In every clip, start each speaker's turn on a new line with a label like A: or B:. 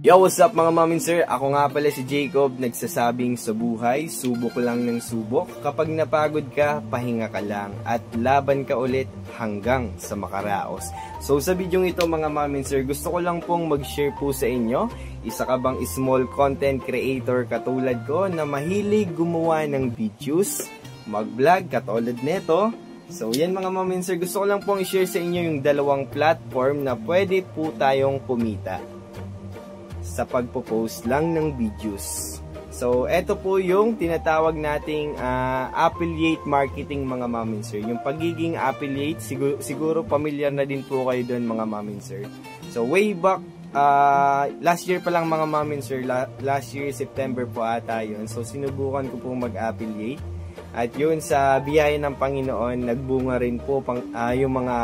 A: Yo, what's up mga mamin sir? Ako nga pala si Jacob, nagsasabing sa buhay, subok lang ng subok. Kapag napagod ka, pahinga ka lang at laban ka ulit hanggang sa makaraos. So sa video ito mga mamin sir, gusto ko lang pong mag-share po sa inyo. Isa ka bang small content creator katulad ko na mahilig gumawa ng videos, mag-vlog katulad nito? So yan mga mamin sir, gusto ko lang pong i-share sa inyo yung dalawang platform na pwede po tayong kumita sa pagpo-post lang ng videos. So, eto po yung tinatawag nating affiliate marketing mga mamin sir. Yung pagiging affiliate, siguro familiar na din po kayo doon mga mamin sir. So, way back, last year pa lang mga mamin sir, last year September po ata yun. So, sinubukan ko po mag-affiliate. At yun, sa biyaya ng Panginoon, nagbunga rin po yung mga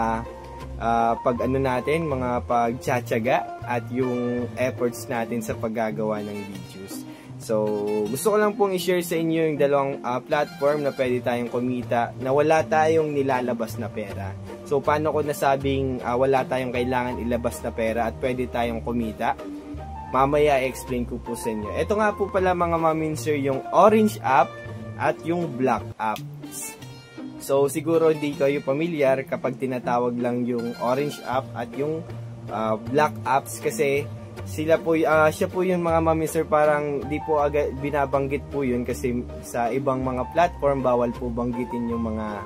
A: mga pagtsatsaga at yung efforts natin sa paggagawa ng videos. So, gusto ko lang pong i-share sa inyo yung dalawang platform na pwede tayong kumita na wala tayong nilalabas na pera. So, paano ko nasabing wala tayong kailangan ilabas na pera at pwede tayong kumita? Mamaya i-explain ko po sa inyo. Ito nga po pala mga mamin sir, yung Orange app at yung Black app. So, siguro hindi kayo familiar kapag tinatawag lang yung Orange app at yung Black apps kasi siya po yung mga mami sir, parang di po agad binabanggit po yun kasi sa ibang mga platform bawal po banggitin yung mga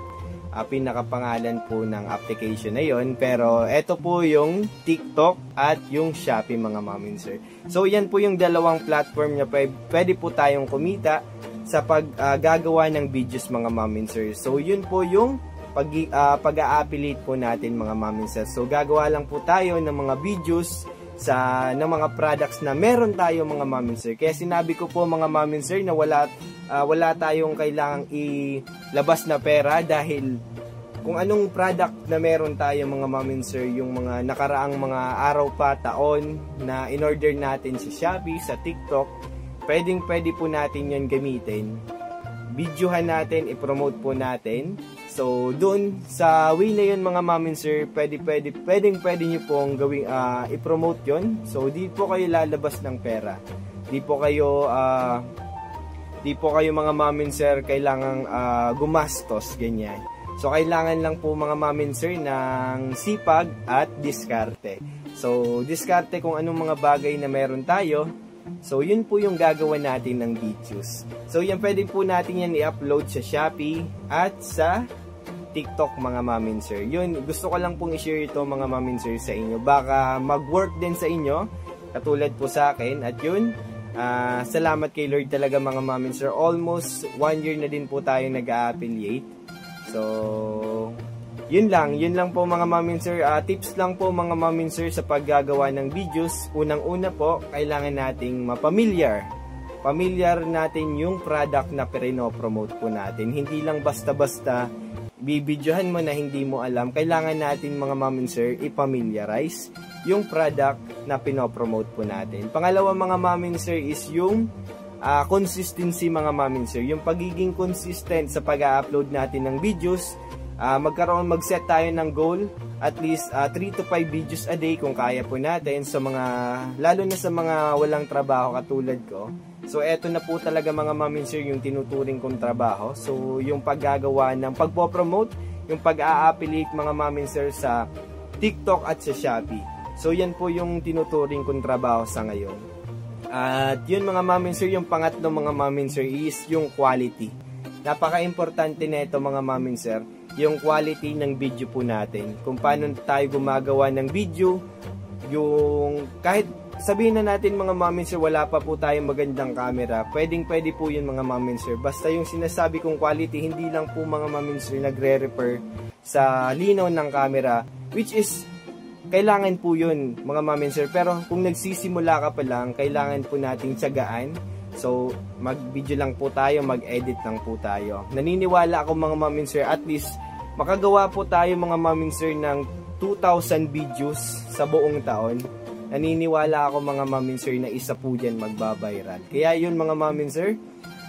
A: pinakapangalan po ng application na yon. Pero eto po yung TikTok at yung Shopee mga mami sir. So, yan po yung dalawang platform na pwede po tayong kumita sa paggagawa ng videos mga mamin sir. So yun po yung pag-a-affiliate po natin mga mamin sir. So gagawa lang po tayo ng mga videos ng mga products na meron tayo mga mamin sir. Kaya sinabi ko po mga mamin sir na wala tayong kailangang ilabas na pera dahil kung anong product na meron tayo mga mamin sir, yung mga nakaraang mga araw pa, taon na in-order natin sa Shopee, sa TikTok, pwede po natin yun gamitin. Videohan natin, i-promote po natin. So, doon sa way na yun mga mamin sir, pwede nyo pong gawing i-promote yun. So, di po kayo lalabas ng pera. Di po kayo mga mamin sir kailangang gumastos, ganyan. So, kailangan lang po mga mamin sir ng sipag at diskarte. So, diskarte kung anong mga bagay na meron tayo. So, yun po yung gagawa natin ng videos. So, yan pwede po natin yan i-upload sa Shopee at sa TikTok mga mamin sir. Yun, gusto ko lang pong i-share ito mga mamin sir sa inyo. Baka mag-work din sa inyo, katulad po sa akin. At yun, salamat kay Lord talaga mga mamin sir. Almost 1 year na din po tayo nag-affiliate. So, yun lang po mga mamin sir. Tips lang po mga mamin sir sa paggagawa ng videos. Unang-una po, kailangan nating Familiar natin yung product na pinopromote po natin. Hindi lang basta-basta bibidyohan mo na hindi mo alam. Kailangan natin mga mamin sir i-familiarize yung product na pinopromote po natin. Pangalawa mga mamin sir is yung consistency mga mamin sir. Yung pagiging consistent sa pag-upload natin ng videos. Mag-set tayo ng goal at least 3 to 5 videos a day kung kaya po natin sa lalo na sa mga walang trabaho katulad ko. So eto na po talaga mga mamin sir yung tinuturing kong trabaho. So yung paggagawa ng pagpo-promote, yung pag-a-affiliate mga mamin sir sa TikTok at sa Shopee. So yan po yung tinuturing kong trabaho sa ngayon. At yun mga mamin sir, yung pangatlo mga mamin sir is yung quality. Napaka-importante na ito mga mamin sir, yung quality ng video po natin. Kung paano tayo gumagawa ng video, yung kahit sabihin na natin mga mamin sir, wala pa po tayong magandang camera, pwede po yun mga mamin sir. Basta yung sinasabi kong quality, hindi lang po mga mamin sir nagre-refer sa linaw ng camera, which is kailangan po yun mga mamin sir. Pero kung nagsisimula ka pa lang, kailangan po nating tiyagaan. So, mag-video lang po tayo, mag-edit lang po tayo. Naniniwala ako mga mamin sir, at least makagawa po tayo mga mamin sir ng 2,000 videos sa buong taon. Naniniwala ako mga mamin sir na isa po dyan magbabiral. Kaya yun mga mamin sir,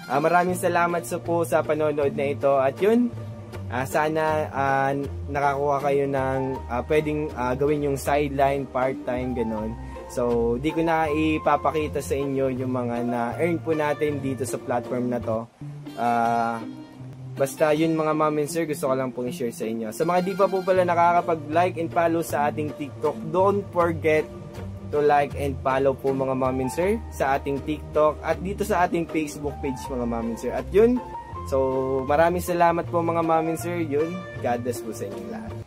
A: maraming salamat po sa panonood na ito. At yun, sana nakakuha kayo ng pwedeng gawin yung sideline, part-time, ganon. So, di ko na ipapakita sa inyo yung mga na-earn po natin dito sa platform na to. Basta yun mga ma'am and sir, gusto ko lang pong i-share sa inyo. Sa mga di pa po pala nakakapag-like and follow sa ating TikTok, don't forget to like and follow po mga ma'am and sir sa ating TikTok at dito sa ating Facebook page mga ma'am and sir. At yun, so maraming salamat po mga ma'am and sir. Yun, God bless po sa inyong lahat.